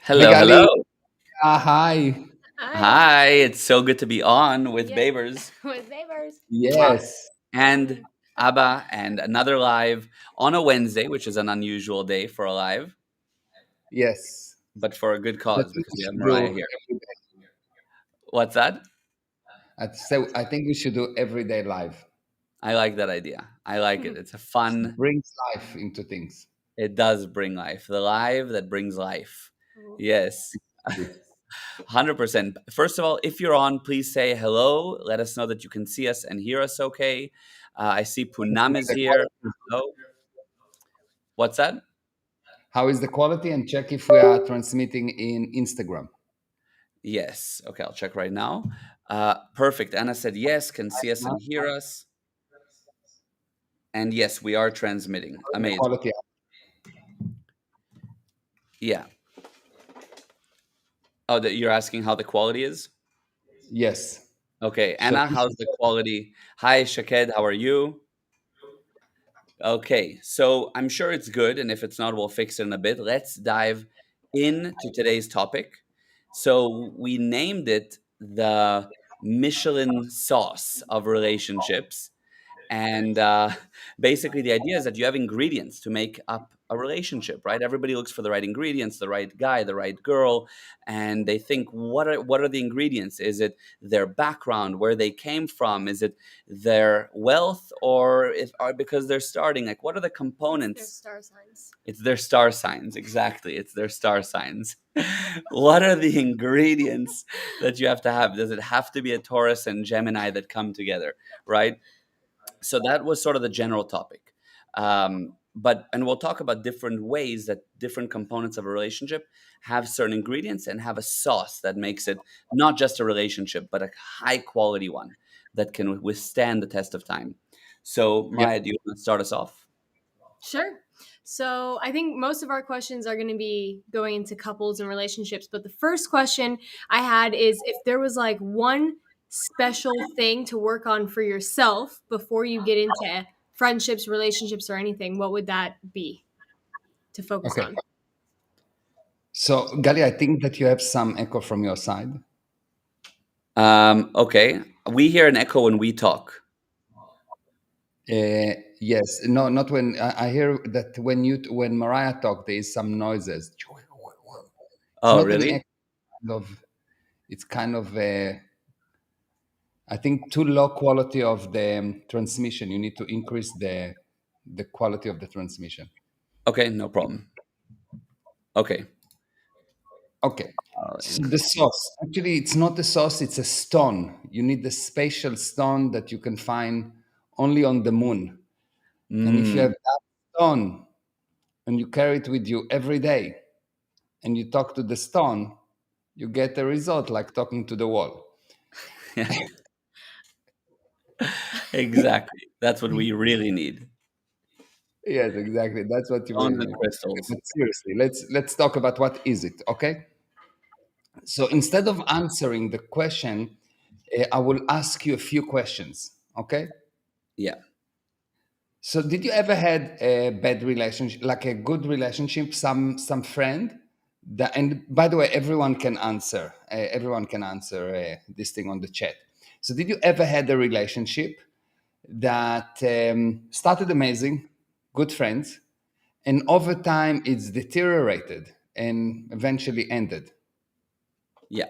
Hello, hello. Megali, hi. Hi. Hi, it's so good to be on with Yes. Babers. With neighbors. Mwah. Yes, And Abba, and another live on a Wednesday, which is an unusual day for a live, yes. but for a good I cause think because we we have should Mariah do here. every day. What's that? I think we should do everyday live. I like that idea. I like it. It's a fun, Brings life into things. it does bring life. The live that brings life. Ooh. Yes. 100%. First of all, if you're on, please say hello. Let us know that you can see us and hear us okay. I see Punam is The here. quality. Hello. What's that? How is the quality? And check if we are transmitting in Instagram. Yes. Okay, I'll check right now. Perfect. Anna said yes, can see us and hear us. And yes, we are transmitting. The Amazing. quality. Yeah. Oh, that you're asking how the quality is? Yes. Okay. So Anna, how's the quality? Hi, Shaked. How are you? Okay. So I'm sure it's good. And if it's not, we'll fix it in a bit. Let's dive into today's topic. So we named it the Michelin sauce of relationships. And basically, the idea is that you have ingredients to make up a relationship, right? Everybody looks for the right ingredients, the right guy, the right girl, and they think, what are the ingredients? Is it their background, where they came from? Is it their wealth, or because they're starting? Like, what are the Their components? star signs. It's their star signs, exactly. It's their star signs. What are the ingredients that you have to have? Does it have to be a Taurus and Gemini that come together, right? So that was sort of the general topic, but and we'll talk about different ways that different components of a relationship have certain ingredients and have a sauce that makes it not just a relationship but a high quality one that can withstand the test of time. So Yeah. Mariah, do you want to start us off? Sure. So I think most of our questions are going to be going into couples and relationships. But the first question I had is if there was like one special thing to work on for yourself before you get into friendships, relationships, or anything, what would that be to focus Okay. on? So, Gali, I think that you have some echo from your side. Okay, we hear an echo when we talk. Yes. No, not when I hear that when Mariah talk, there is some noises. It's Oh, not an really? echo. It's kind of I think too low quality of the transmission. You need to increase the quality of the transmission. Okay, no problem. Okay. Okay. So the sauce, actually, it's not a sauce, it's a stone. You need the spatial stone that you can find only on the moon. And if you have Mm. that stone and you carry it with you every day and you talk to the stone, you get a result like talking to the wall. Exactly. That's what we really need. Yes, exactly. That's what you On really the need. crystals. But seriously, let's talk about what is it, okay? So instead of answering the question, I will ask you a few questions, okay? Yeah. So did you ever had a bad relationship, like a good relationship, some friend that, and by the way, everyone can answer. Everyone can answer this thing on the chat. So did you ever had a relationship that started amazing, good friends, and over time it's deteriorated and eventually ended? Yeah.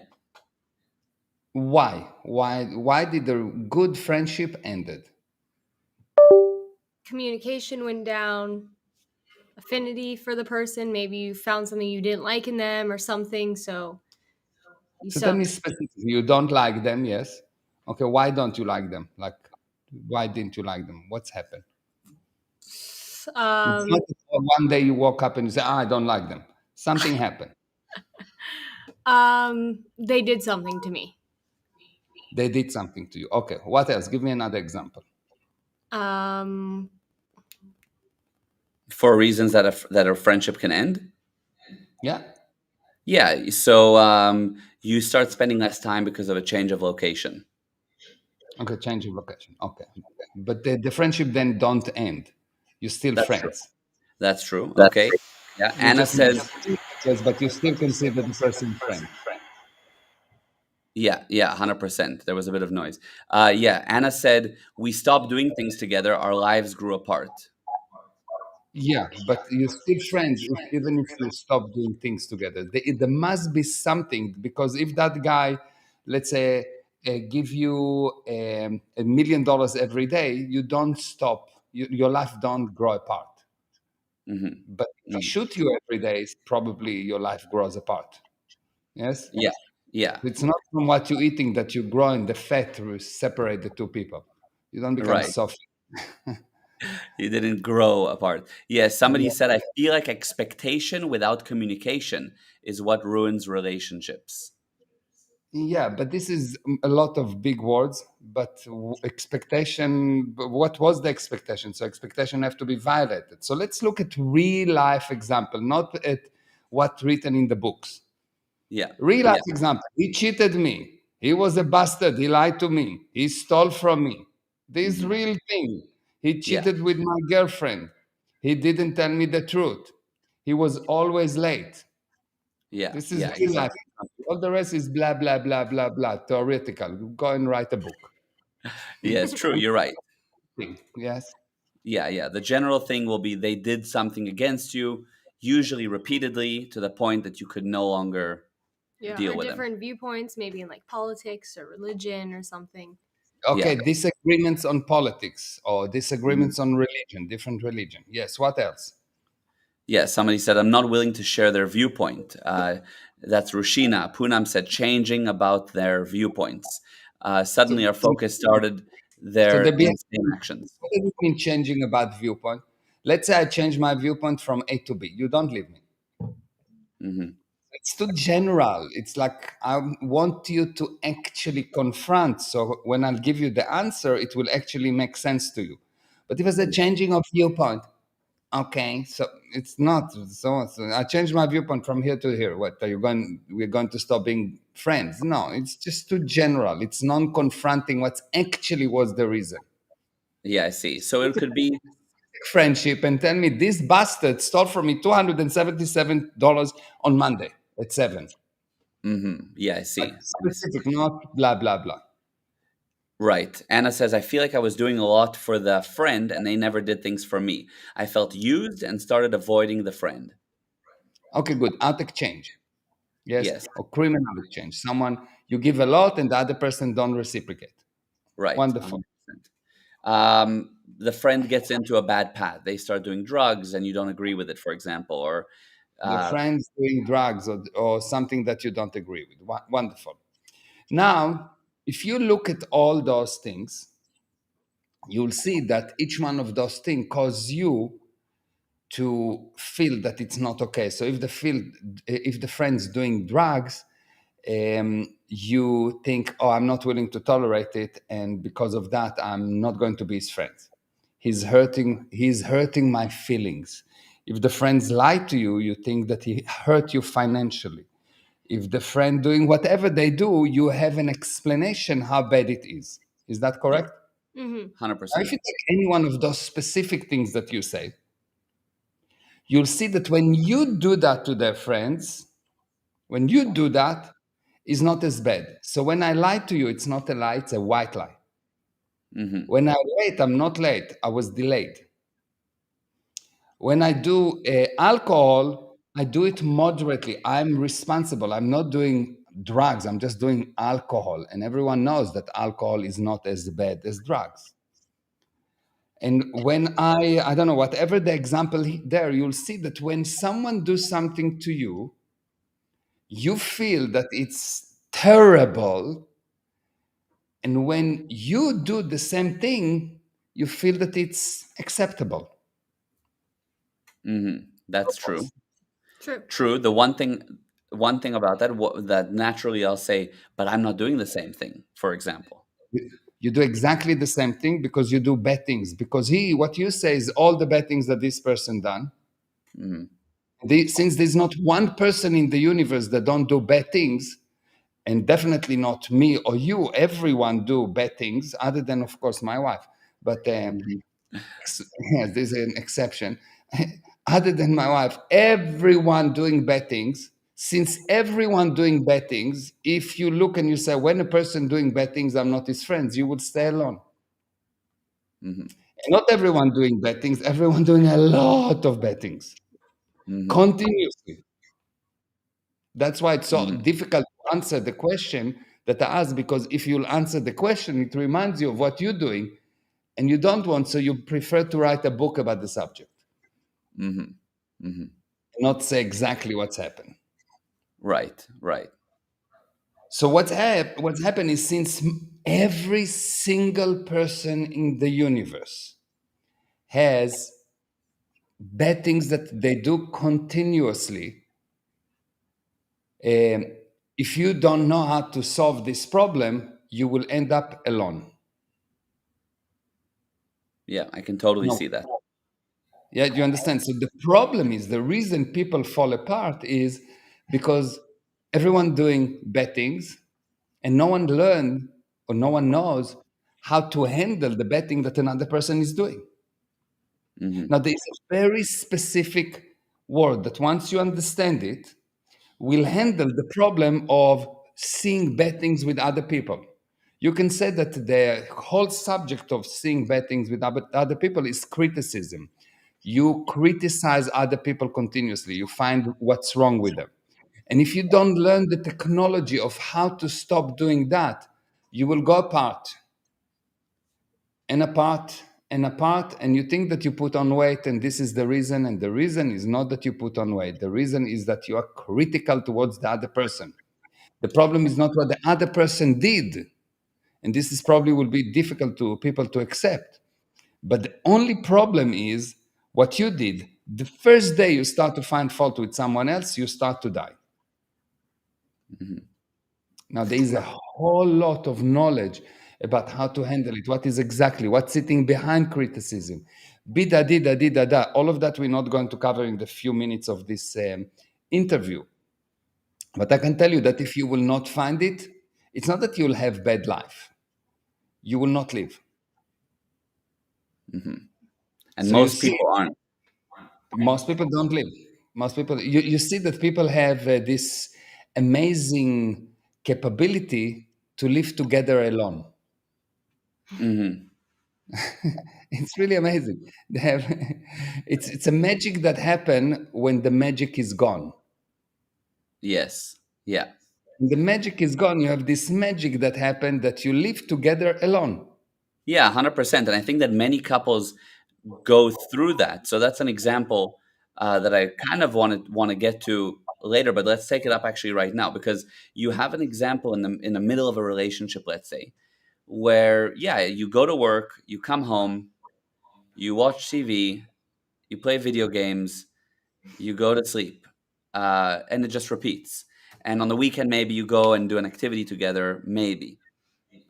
Why? Why did the good friendship ended? Communication went down, affinity for the person. Maybe you found something you didn't like in them or something. So you So tell me stopped. specifically, you don't like them, yes? Okay, why don't you like them? Like, why didn't you like them? What's happened? It's not Um, that one day you woke up and you say, I don't like them. Something happened. they did something to me. They did something to you. Okay, what else? Give me another example. Um, For reasons that a friendship can end. Yeah? Yeah. So you start spending less time because of a change of location. Okay, change of location. Okay. But the friendship then don't end. You're still That's true. friends. That's true. Okay. Yeah. You Anna just need says to Yes, but you still consider the person friend. Yeah, yeah, 100%. There was a bit of noise. Yeah, Anna said, we stopped doing things together. Our lives grew apart. Yeah, but you're still friends even if you stop doing things together. There must be something, because if that guy, let's say, give you $1 million every day, you don't stop. Your life don't grow apart. Hmm. But if he Hmm. shoot you every day, probably your life grows apart. Yes, Yeah, yeah, it's not from what you're eating that you grow in the fat to separate the two people. You don't become right. soft. You didn't grow apart. Yeah, somebody said, I feel like expectation without communication is what ruins relationships. Yeah, but this is a lot of big words. But expectation, what was the expectation? So expectation have to be violated. So let's look at real life example, not at what written in the books. Yeah, Real life yeah, example. He cheated me. He was a bastard. He lied to me. He stole from me. This hmm, real thing. He yeah, cheated with my girlfriend. He didn't tell me the truth. He was always late. yeah, This is yeah, real life exactly. example. All the rest is blah, blah, blah, blah, blah, theoretical. Go and write a book. Yeah, it's true. You're right. Yes. Yeah, yeah. The general thing will be they did something against you, usually repeatedly, to the point that you could no longer Yeah, deal or with them. different viewpoints, maybe in like politics or religion or something. Yeah. Okay, disagreements on politics or Mhm. disagreements on religion, different religion. Yes, what else? Yeah, somebody said, I'm not willing to share their viewpoint. That's Rushina. Poonam said, changing about their viewpoints. So, Suddenly, our focus started so their the behavior, insane actions. what does it mean changing about viewpoint? Let's say I change my viewpoint from A to B. You don't leave me. Hmm. It's too general. It's like I want you to actually confront. So when I'll give you the answer, it will actually make sense to you. But if it's a changing of viewpoint, okay, so it's not so I changed my viewpoint from here to here. What are you going? We're going to stop being friends? No, it's just too general. It's non-confronting what actually was the reason. Yeah, I see. So it could be, Friendship and tell me this bastard stole from me $277 on Monday at 7. yeah, I Like see. I see. specific, not blah blah blah. Right. Anna says, I feel like I was doing a lot for the friend and they never did things for me. I felt used and started avoiding the friend. Okay, good. Out exchange. Yes, Yes. or criminal exchange. Someone you give a lot and the other person don't reciprocate. Right. Wonderful. 100%. The friend gets into a bad path. They start doing drugs and you don't agree with it, for example, or Your uh, friends doing drugs or something that you don't agree with. Wonderful. Now, if you look at all those things, you'll see that each one of those things cause you to feel that it's not okay. So if the friend's doing drugs, you think, oh, I'm not willing to tolerate it, and because of that, I'm not going to be his friend. He's hurting my feelings. If the friends lie to you, you think that he hurt you financially. If the friend doing whatever they do, you have an explanation how bad it is. Is that yeah, correct? Mm-hmm. Now, if 100%. you take any one of those specific things that you say, you'll see that when you do that to their friends, when you do that, it's not as bad. So when I lie to you, it's not a lie, it's a white lie. Hmm. When I'm late, I'm not late, I was delayed. When I do alcohol, I do it moderately. I'm responsible. I'm not doing drugs, I'm just doing alcohol. And everyone knows that alcohol is not as bad as drugs. And when I don't know, whatever the example there, you'll see that when someone does something to you, you feel that it's terrible. And when you do the same thing, you feel that it's acceptable. Hmm. That's true. True. True. One thing about that, that naturally I'll say, but I'm not doing the same thing, for example. You do exactly the same thing because you do bad things. Because what you say is all the bad things that this person done. Hmm. Since there's not one person in the universe that don't do bad things, and definitely not me or you, everyone do bad things, other than of course my wife. But Hmm. yes, there's an exception. other than my wife, everyone doing bad things. Since everyone doing bad things, if you look and you say, when a person doing bad things, I'm not his friends, you would stay alone. Hmm. Not everyone doing bad things, everyone doing a lot of bad things Hmm. continuously. That's why it's so Hmm. difficult to answer the question that I asked, because if you'll answer the question, it reminds you of what you're doing, and you don't want, so you prefer to write a book about the subject, Hmm. Hmm. not say exactly what's happened. Right. Right. So what's happened is, since every single person in the universe has bad things that they do continuously, um, if you don't know how to solve this problem, you will end up alone. Yeah, I can totally No. see that. Yeah, you understand? So the problem is, the reason people fall apart is because everyone doing bad things, and no one learned or no one knows how to handle the bad thing that another person is doing. Hmm. Now, there is a very specific word that, once you understand it, will handle the problem of seeing bad things with other people. You can say that the whole subject of seeing bad things with other people is criticism. You criticize other people continuously, you find what's wrong with them. And if you don't learn the technology of how to stop doing that, you will go apart and apart and apart, and you think that you put on weight, and this is the reason. And the reason is not that you put on weight, the reason is that you are critical towards the other person. The problem is not what the other person did, and this is probably will be difficult to people to accept, but the only problem is what you did. The first day you start to find fault with someone else, you start to die. Hmm. Now, there is a whole lot of knowledge about how to handle it, what is exactly, what's sitting behind criticism. Bida, dida, dida, da. All of that we're not going to cover in the few minutes of this interview. But I can tell you that if you will not find it, it's not that you'll have bad life. You will not live. Hmm. And So you most see, people aren't. most people don't live. Most people, you see that people have this amazing capability to live together alone. Hmm. It's really amazing. They have, it's a magic that happen when the magic is gone. Yes. Yeah. When the magic is gone, you have this magic that happened, that you live together alone. Yeah, 100%. And I think that many couples go through that. So that's an example that I kind of want to get to later, but let's take it up actually right now, because you have an example in the middle of a relationship, let's say, where yeah, you go to work, you come home, you watch TV, you play video games, you go to sleep, and it just repeats. And on the weekend, maybe you go and do an activity together, maybe.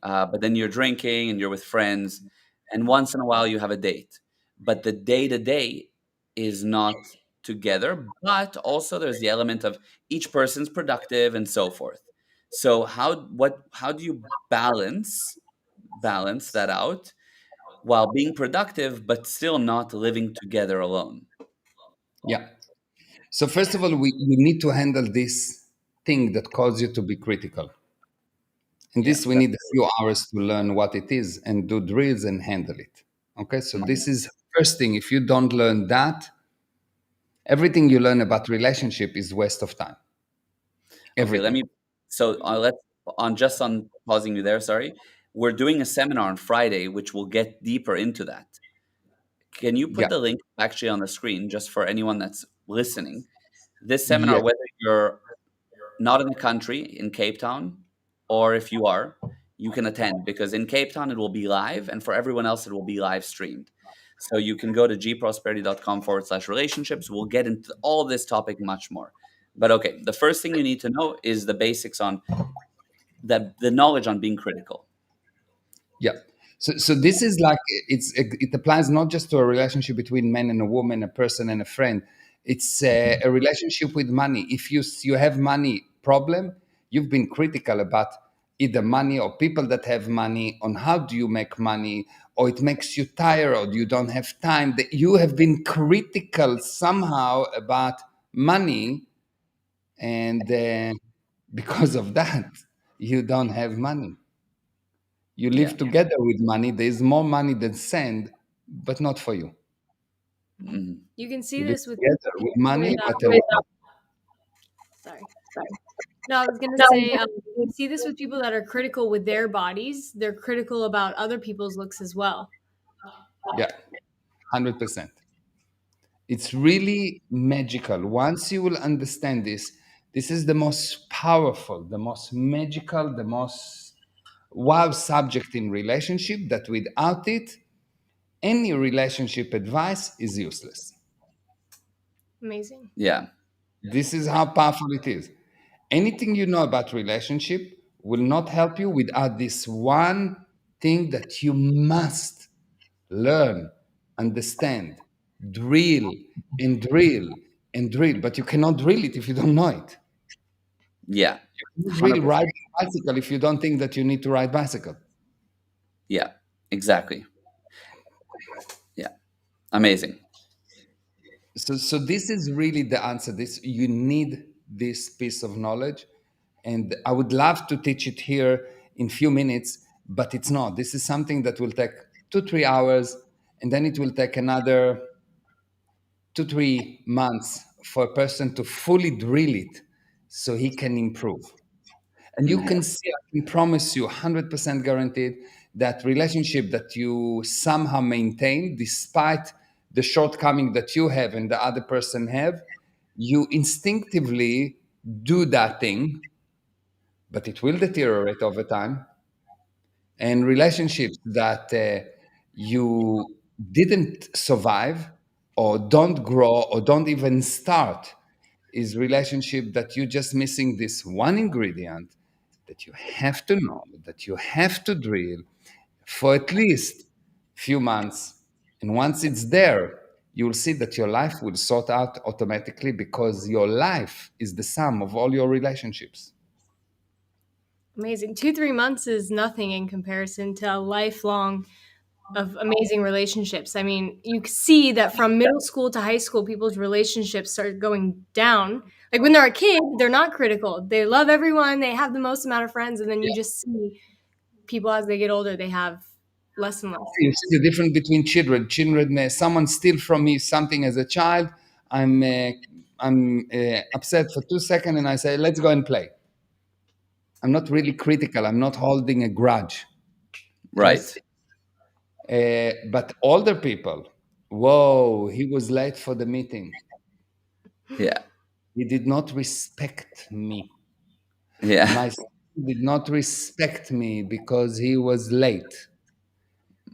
But then you're drinking and you're with friends, and once in a while you have a date. But the day to day is not together. But also there's the element of each person's productive and so forth. So how do you balance that out while being productive but still not living together alone? Yeah. So first of all, we need to handle this thing that causes you to be critical. And Yeah, this, we that's need a few hours to learn what it is and do drills and handle it. Okay, so mhm. this is first thing. If you don't learn that, everything you learn about relationship is waste of time. Okay. Let Everything. me. So let's on pausing you there. Sorry, we're doing a seminar on Friday, which will get deeper into that. Can you put Yeah. the link actually on the screen just for anyone that's listening? This seminar, Yeah. whether you're not in the country, in Cape Town, or if you are, you can attend, because in Cape Town it will be live, and for everyone else it will be live streamed. So you can go to gprosperity.com/relationships. We'll get into all this topic much more. But okay, the first thing you need to know is the basics on that, the knowledge on being critical. Yeah. So this is like, it applies not just to a relationship between man and a woman, a person and a friend. It's a relationship with money. If you have money problem, you've been critical about either money or people that have money, on how do you make money, or it makes you tired, or you don't have time, that you have been critical somehow about money, and because of that, you don't have money. You Yeah. live together with money. There's more money than sand, but not for you. Mhm. You can see You live this with together with money, with but alone. sorry. No, I was gonna say you see this with people that are critical with their bodies. They're critical about other people's looks as well. Yeah, 100%. It's really magical. Once you will understand this, this is the most powerful, the most magical, the most wow subject in relationship, that without it, any relationship advice is useless. Amazing. Yeah. This is how powerful it is. Anything you know about relationship will not help you without this one thing that you must learn, understand, drill and drill and drill. But you cannot drill it if you don't know it. Yeah. You cannot really 100%. ride a bicycle if you don't think that you need to ride bicycle. Yeah. Exactly. Yeah. Amazing. So this is really the answer. This, you need this piece of knowledge, and I would love to teach it here in few minutes, but it's not. This is something that will take 2 3 hours, and then it will take another 2 3 months for a person to fully drill it, so he can improve. And you Mhm. can see, I can promise you 100% guaranteed, that relationship that you somehow maintain despite the shortcoming that you have and the other person have, you instinctively do that thing, but it will deteriorate over time. And relationships that you didn't survive, or don't grow, or don't even start, is relationship that you're just missing this one ingredient, that you have to know, that you have to drill for at least few months. And once it's there, you will see that your life will sort out automatically, because your life is the sum of all your relationships. Amazing. 2 3 months is nothing in comparison to a lifelong of amazing relationships. I mean, you see that from middle school to high school, people's relationships start going down. Like when they're a kid, they're not critical. They love everyone. They have the most amount of friends, and then you just see people as they get older, they have less and less. You see the difference between children. Children, someone steal from me something as a child, I'm upset for 2 seconds, and I say, "Let's go and play." I'm not really critical. I'm not holding a grudge. Yes, Right. but older people, whoa, he was late for the meeting. Yeah. He did not respect me. Yeah. My son did not respect me because he was late.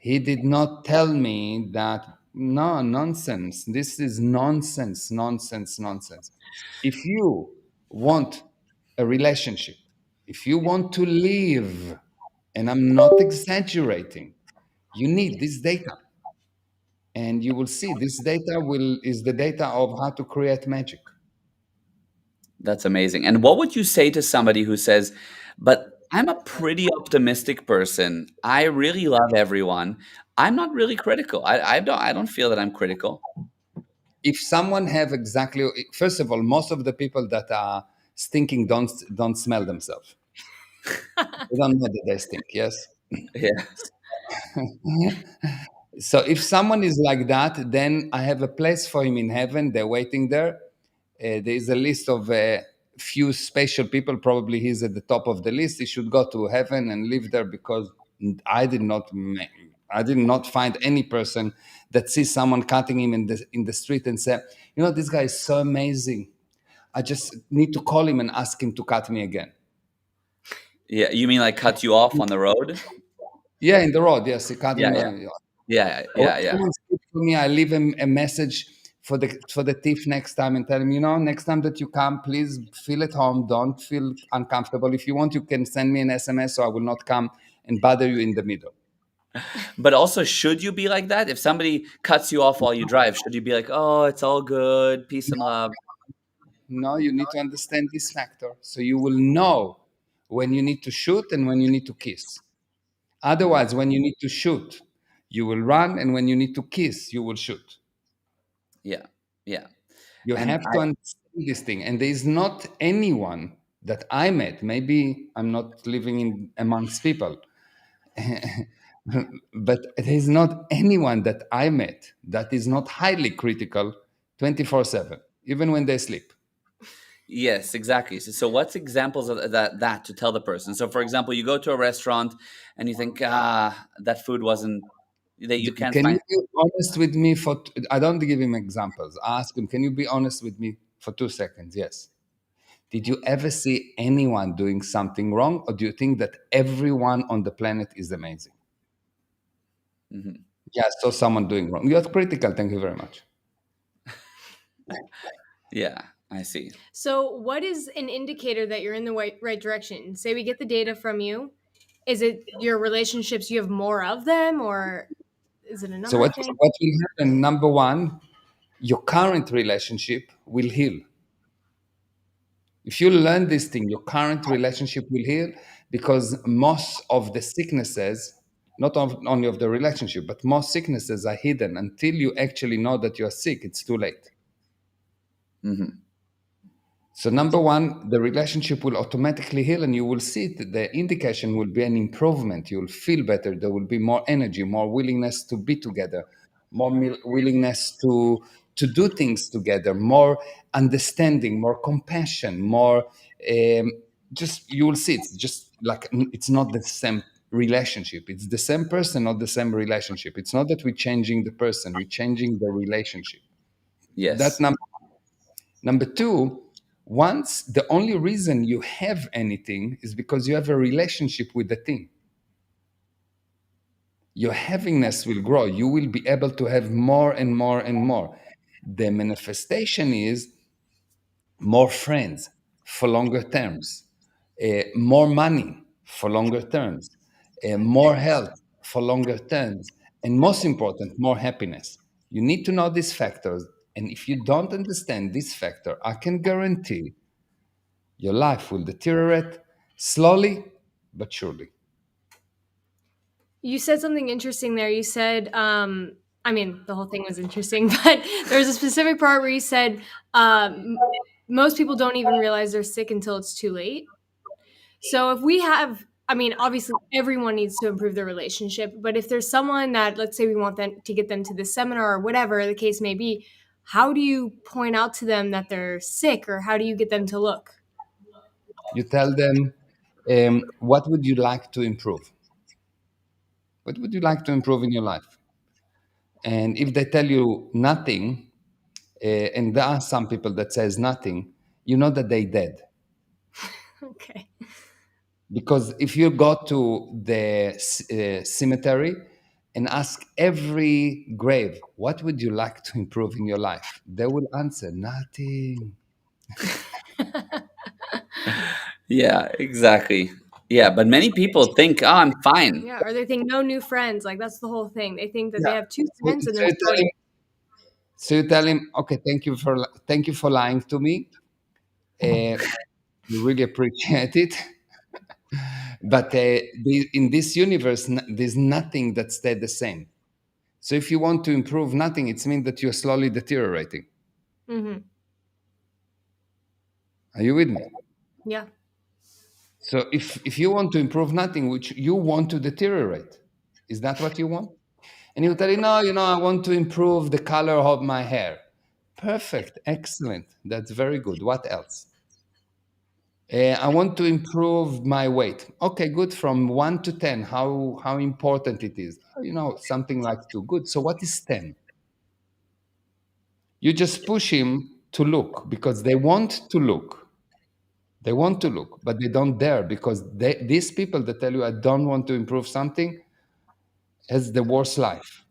He did not tell me that. No, nonsense. This is nonsense, nonsense, nonsense. If you want a relationship, if you want to live, and I'm not exaggerating, you need this data. And you will see this data will is the data of how to create magic. That's amazing. And what would you say to somebody who says, "But I'm a pretty optimistic person. I really love everyone. I'm not really critical. I don't feel that I'm critical." If someone have exactly, first of all, most of the people that are stinking don't smell themselves. They don't know that they stink. Yes. Yeah. So if someone is like that, then I have a place for him in heaven. They're waiting there. There is a list of few special people. Probably he's at the top of the list. He should go to heaven and live there, because I did not, I did not find any person that sees someone cutting him in the street and say, you know, this guy is so amazing. I just need to call him and ask him to cut me again. Yeah, you mean like cut you off on the road? Yeah, in the road. Yes, he cut Yeah, him. yeah. Yeah, Or yeah, if yeah. someone speaks to me, I leave him a message for the thief next time, and tell him, you know, next time that you come, please feel at home. Don't feel uncomfortable. If you want, you can send me an SMS, so I will not come and bother you in the middle. But also, should you be like that? If somebody cuts you off while you drive, should you be like, "Oh, it's all good, peace and love"? No, you need to understand this factor, so you will know when you need to shoot and when you need to kiss. Otherwise, when you need to shoot, you will run, and when you need to kiss, you will shoot. Yeah. Yeah. You And have to understand this thing. And there is not anyone that I met, maybe I'm not living in amongst people, but there is not anyone that I met that is not highly critical 24/7, even when they sleep. yes, exactly. So what's examples of that to tell the person? So for example, you go to a restaurant and you think, that food wasn't, that you can't Can you find. be honest with me for? I don't give him examples. I ask him, can you be honest with me for 2 seconds? Yes. Did you ever see anyone doing something wrong, or do you think that everyone on the planet is amazing? Mhm. Yeah, I saw someone doing wrong. You're critical. Thank you very much. Yeah, I see. So, what is an indicator that you're in the right direction? Say we get the data from you. Is it your relationships? You have more of them, or is it So another what thing? what will happen? Number one, your current relationship will heal. If you learn this thing, your current relationship will heal, because most of the sicknesses, only of the relationship, but most sicknesses are hidden until you actually know that you are sick. It's too late. Hmm. So number one, the relationship will automatically heal, and you will see it. The indication will be an improvement. You will feel better. There will be more energy, more willingness to be together, more willingness to do things together, more understanding, more compassion, more. Um, just you will see it's just like it's not the same relationship. It's the same person, not the same relationship. It's not that we're changing the person; we're changing the relationship. That Yes. Number two, once the only reason you have anything is because you have a relationship with the thing. Your havingness will grow. You will be able to have more and more and more. The manifestation is more friends for longer terms, more money for longer terms, more health for longer terms, and most important, more happiness. You need to know these factors. And if you don't understand this factor, I can guarantee your life will deteriorate slowly but surely. You said something interesting there. You said, I mean, the whole thing was interesting, but there was a specific part where you said, most people don't even realize they're sick until it's too late. So if we have, I mean, obviously everyone needs to improve their relationship, but if there's someone that, let's say we want them to get them to this seminar or whatever the case may be, how do you point out to them that they're sick, or how do you get them to look? You tell them, what would you like to improve? What would you like to improve in your life? And if they tell you nothing, and there are some people that says nothing, you know that they dead. Okay. Because if you go to the cemetery and ask every grave, what would you like to improve in your life? They will answer nothing. Yeah, exactly. Yeah, but many people think, oh, I'm fine. Yeah, or they think no new friends. Like that's the whole thing. They think that they Yeah. have two So friends and so they're you tell sorted. him, okay, thank you for lying to me. We really appreciate it. But in this universe, there's nothing that stayed the same. So if you want to improve nothing, it means that you're slowly deteriorating. Hmm. Are you with me? Yeah. So if you want to improve nothing, which you want to deteriorate, is that what you want? And you tell you, no, I want to improve the color of my hair. Perfect, excellent. That's very good. What else? I want to improve my weight. Okay, good. From 1 to 10, how important it is? Something like two. Good. So what is 10? You just push him to look because they want to look. They want to look, but they don't dare because these people that tell you I don't want to improve something has the worst life,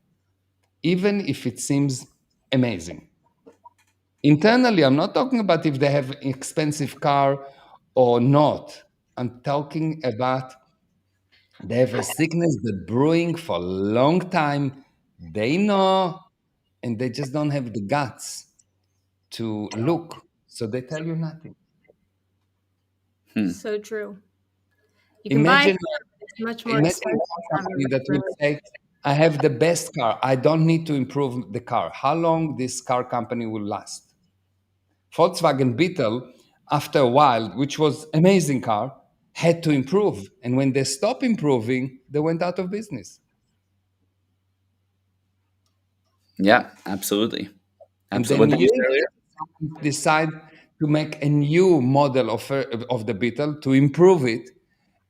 even if it seems amazing. Internally, I'm not talking about if they have expensive car or not. I'm talking about they have a sickness that brewing for a long time. They know, and they just don't have the guts to look. So they tell you nothing. Hmm. So true. You can buy a Imagine, car, but it's much more imagine expensive a to have company a that would regular say, I have the best car. I don't need to improve the car. How long this car company will last? Volkswagen Beetle, after a while, which was amazing car, had to improve. And when they stopped improving, they went out of business. Yeah, absolutely. And Absolutely. then What did you years say earlier? later, someone decide to make a new model of the Beetle to improve it.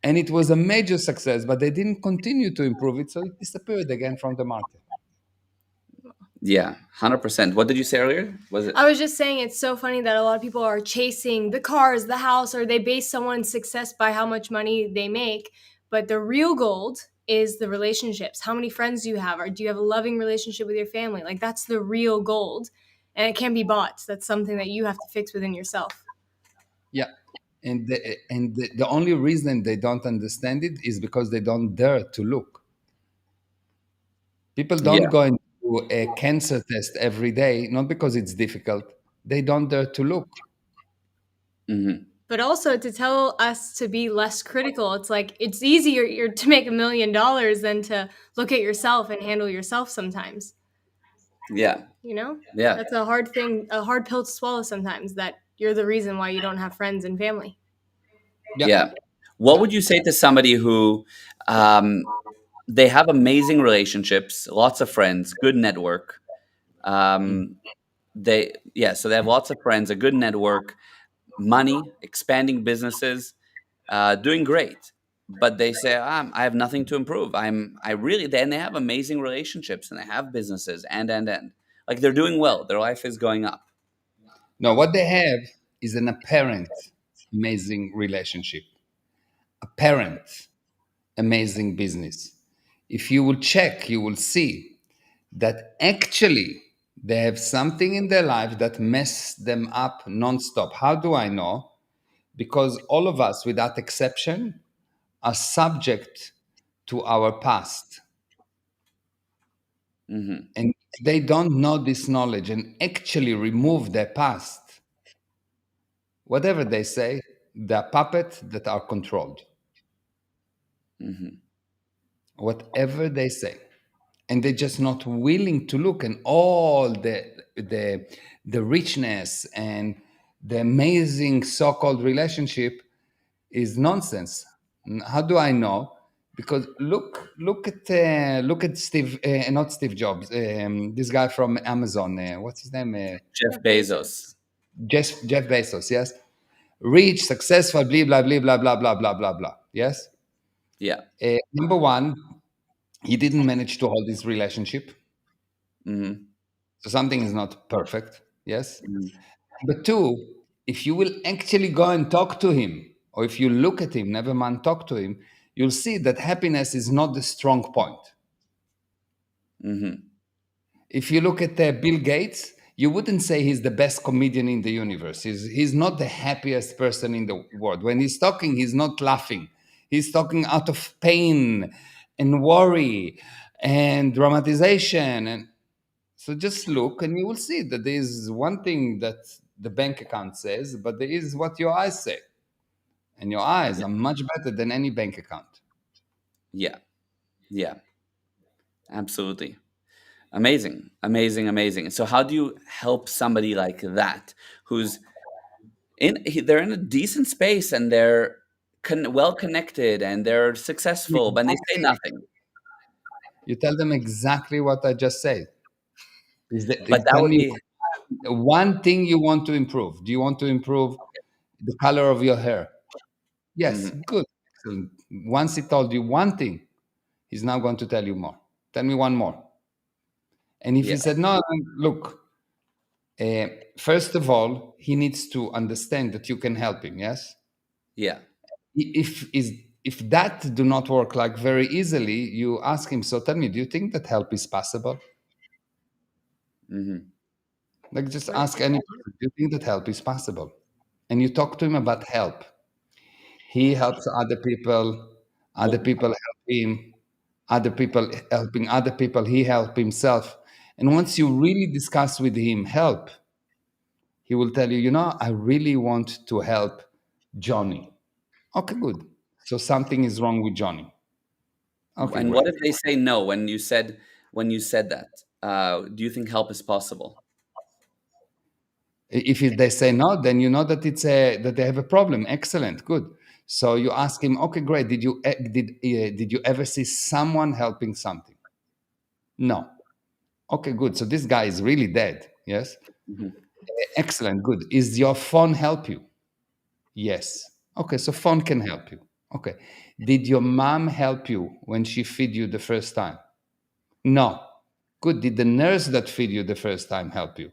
And it was a major success, but they didn't continue to improve it. So it disappeared again from the market. Yeah, 100%. What did you say earlier? Was it? I was just saying it's so funny that a lot of people are chasing the cars, the house, or they base someone's success by how much money they make. But the real gold is the relationships. How many friends do you have? Or do you have a loving relationship with your family? Like that's the real gold. And it can be bought. That's something that you have to fix within yourself. Yeah. And the only reason they don't understand it is because they don't dare to look. People don't Yeah. go and do a cancer test every day, not because it's difficult. They don't dare to look. Hmm. But also to tell us to be less critical. It's like it's easier to make $1 million than to look at yourself and handle yourself sometimes. Yeah. You know? Yeah. That's a hard thing, a hard pill to swallow sometimes that you're the reason why you don't have friends and family. Yeah. Yeah. What would you say to somebody who um, they have amazing relationships, lots of friends, good network. Mm. So they have lots of friends, a good network, money, expanding businesses, doing great. But they say, I have nothing to improve. I really, then they have amazing relationships and they have businesses and. Like they're doing well. Their life is going up. No, what they have is an apparent amazing relationship, apparent amazing business. If you will check, you will see that actually they have something in their life that mess them up nonstop. How do I know? Because all of us, without exception, are subject to our past. Hmm. And if they don't know this knowledge and actually remove their past, whatever they say, they're puppets that are controlled. Hmm. Whatever they say. And they're just not willing to look, and all the richness and the amazing so-called relationship is nonsense. How do I know? Because look at Steve, not Steve Jobs, this guy from Amazon. What's his name? Jeff Jeff Bezos. Bezos. Jeff Bezos. Yes, rich, successful, blah blah blah blah blah blah blah blah blah. Yes. Yeah. Number one, he didn't manage to hold his relationship, Hmm. so something is not perfect. Yes. Hmm. But two, if you will actually go and talk to him, or if you look at him, never mind talk to him, you'll see that happiness is not the strong point. Hmm. If you look at Bill Gates, you wouldn't say he's the best comedian in the universe. He's not the happiest person in the world. When he's talking, he's not laughing. He's talking out of pain and worry and dramatization. And so just look and you will see that there is one thing that the bank account says, but there is what your eyes say. And your eyes Yeah. are much better than any bank account. Yeah. Yeah. Absolutely. Amazing. Amazing. Amazing. So how do you help somebody like that who's they're in a decent space and they're well connected and they're successful, but they say Exactly. nothing. You tell them exactly what I just said. But that Tell would me be one thing you want to improve. Do you want to improve the color of your hair? Yes, mhm. good. Excellent. Once he told you one thing, he's now going to tell you more. Tell me one more. And if he Yeah. said, no, look, uh, first of all, he needs to understand that you can help him. Yes. Yeah. If that do not work like very easily, you ask him. So tell me, do you think that help is possible? Hmm. Like just Right. ask any person, do you think that help is possible? And you talk to him about help. He helps other people help him, other people helping other people, he help himself. And once you really discuss with him help, he will tell you, I really want to help Johnny. Okay, good. So something is wrong with Johnny. Okay, And what great. if they say no when you said that? Do you think help is possible? If they say no, then you know that that they have a problem. Excellent, good. So you ask him, okay, great. Did you ever see someone helping something? No. Okay, good. So this guy is really dead. Yes. Mhm. Excellent, good. Is your phone help you? Yes. Okay, so phone can help you. Okay. Did your mom help you when she feed you the first time? No. Good. Did the nurse that feed you the first time help you?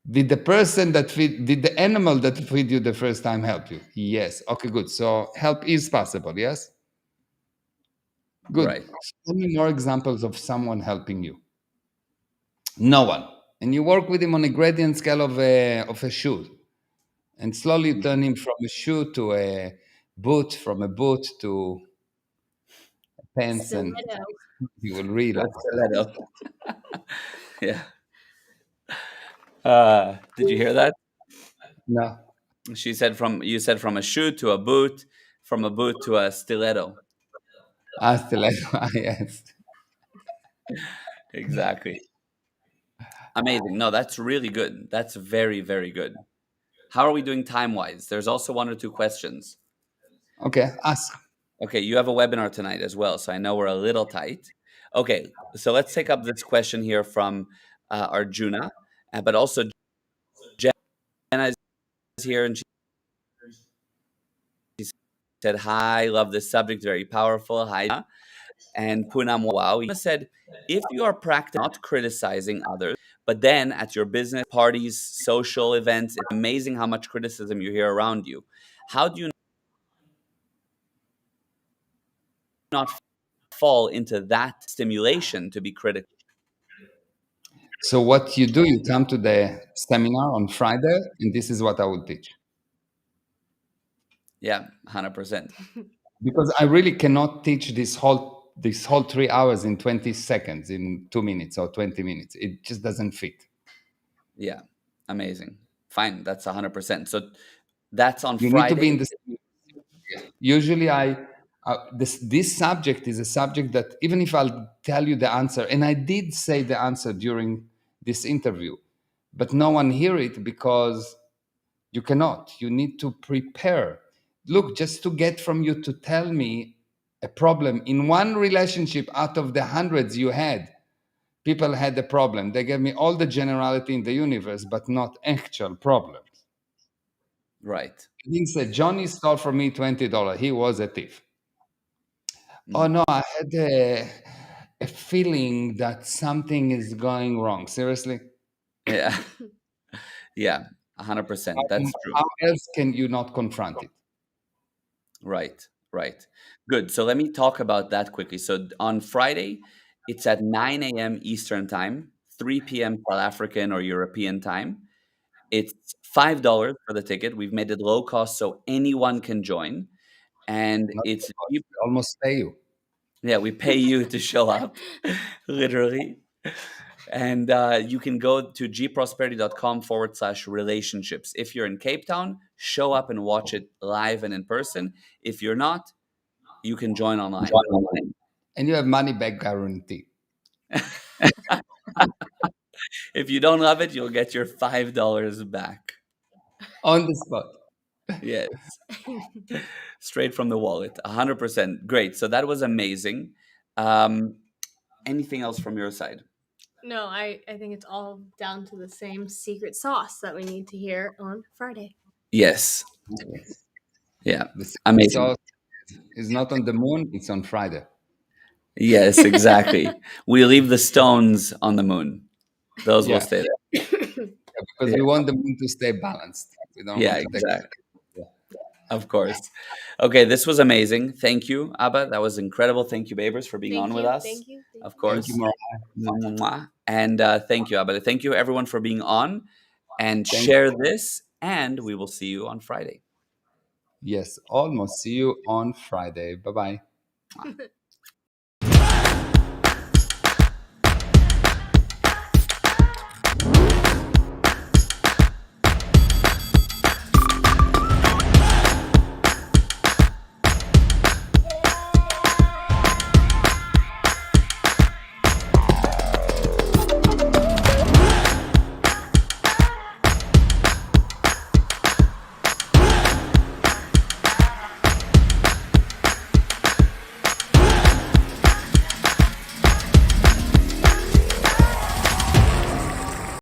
Did the animal that feed you the first time help you? Yes. Okay, good. So help is possible, yes? Good. Right. Tell me more examples of someone helping you. No one. And you work with him on a gradient scale of a shoe. And slowly you turn him from a shoe to a boot, from a boot to pants, and Stiletto. you will realize. A stiletto. Yeah. Did you hear that? No. You said from a shoe to a boot, from a boot to a stiletto. Stiletto, yes. Exactly. Amazing. No, that's really good. That's very, very good. How are we doing time-wise? There's also one or two questions. Okay, ask. Okay, you have a webinar tonight as well, so I know we're a little tight. Okay, so let's take up this question here from Arjuna, but also Jenna is here, and she said, "Hi, love this subject, very powerful." Hi, Jenna. And Poonam, wow, he said, "If you are practicing not criticizing others, but then at your business parties, social events, it's amazing how much criticism you hear around you. How do you not fall into that stimulation to be critical?" So what you do, you come to the seminar on Friday, and this is what I will teach. Yeah, 100%. Because I really cannot teach this whole 3 hours in 20 seconds, in 2 minutes or 20 minutes. It just doesn't fit. Yeah, amazing. Fine, that's 100%. So that's on You need to be Friday. in the. Usually, this subject is a subject that even if I'll tell you the answer, and I did say the answer during this interview, but no one hear it because you cannot. You need to prepare. Look, just to get from you to tell me a problem in one relationship out of the hundreds you had, people had a problem. They gave me all the generality in the universe, but not actual problems. Right. He said, Johnny stole from me $20. He was a thief. Oh Mhm. no, I had a feeling that something is going wrong. Seriously? Yeah. Yeah, 100%. That's true. How else can you not confront it? Right, right. Good. So let me talk about that quickly. So on Friday, it's at 9 a.m. Eastern Time, 3 p.m. South African or European time. It's $5 for the ticket. We've made it low cost so anyone can join. And Not it's because they almost pay you. yeah, we pay you to show up, literally. And you can go to gprosperity.com/relationships. If you're in Cape Town, show up and watch it live and in person. If you're not, you can join online. And you have money back guarantee If you don't love it, you'll get your $5 back. on the spot. Yes, straight from the wallet. 100%. Great. So that was amazing. Um, Anything else from your side? No, I think it's all down to the same secret sauce that we need to hear on Friday. Yes. Yeah. The secret Amazing. sauce is not on the moon, it's on Friday. Yes, exactly. We leave the stones on the moon. Those will Yeah, stay there. because Yeah, we want the moon to stay balanced. We don't yeah, want to take. exactly. Yeah. Of course. Okay, this was amazing. Thank you, Abba. That was incredible. Thank you, Babers, for being on Thank with you, us. thank you, thank Of you. Thank you, course. Mariah. Mwah, mwah, mwah. And thank you, Abba. Thank you, everyone, for being on. And Thank share this. And we will see you on Friday. Yes, almost. See you on Friday. Bye bye.